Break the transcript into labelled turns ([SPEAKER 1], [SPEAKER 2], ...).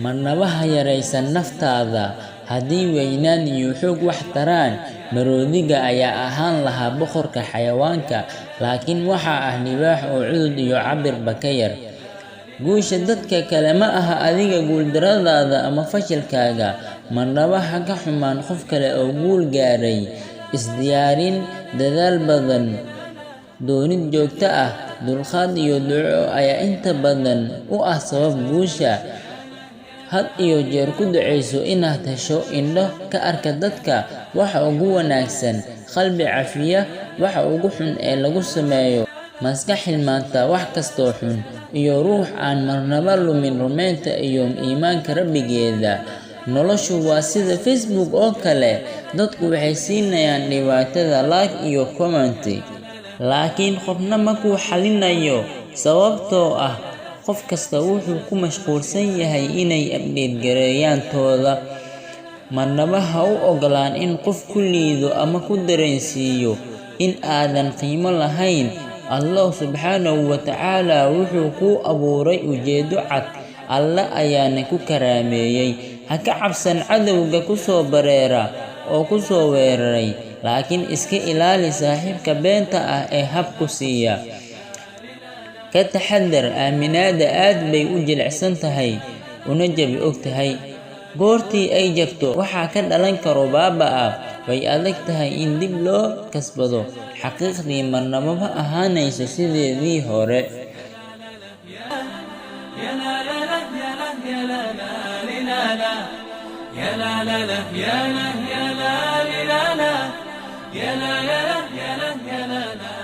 [SPEAKER 1] marnaba ha yaraysan naftaada. Haddii weynaan iyo xoog wax taraan, maroodiga ayaa ahaan lahaa boqorka xayawaanka, laakiin waxaa ah libaax oo cudud iyo cabirba ka yar. Guusha dadka kale ma aha adiga guuldarradaada ama fashilkaaga. Marnaba ha ka xumaan qof kale oo guul gaaray. Isdiyaarin, dadaal badan, doonid joogto ah, dulqaad iyo duco ayaa inta badan u ah sabab guusha. Had iyo jeer ku duceyso inaad hesho indho ka arka dadka waxa ugu wanaagsan, qalbi cafiya waxa ugu xun ee lagu sameeyo, maskax hilmaanta wax kastoo xun, iyo ruux aan marnaba lumin rumaynta iyo iimaanka rabbigeeda. Noloshu waa sida Facebook oo kale, dadku waxay siinayaan dhibaatada like iyo comment, laakiin qofna ma ku xalinayo, sababtoo ah qof kasta wuxuu ku mashquulsan yahay inay update gareeyaan tooda. Marnaba ha u ogolaan in qof ku liido ama ku dareensiiyo in aadan qiimo lahayn. Allah subxaanahu wa tacaala wuxuu kuu abuuray ujeedo cad, Alle ayaana ku karaameeyey. Ha ka cabsan cadowga ku soo bareera oo ku soo weeraray, laakiin iska ilaali saaxiibka beenta ah ee hab ku siiya. Ka taxadar, aaminaadda aad bay u jilicsan tahay, una jabi og tahay. Goortii ay jabto waxaa ka dhalan karo baabaa, way adag tahay in dib loo kasbado. Xaqiiqdii marnaba ma ahaanayso sideedii hore.
[SPEAKER 2] يا لا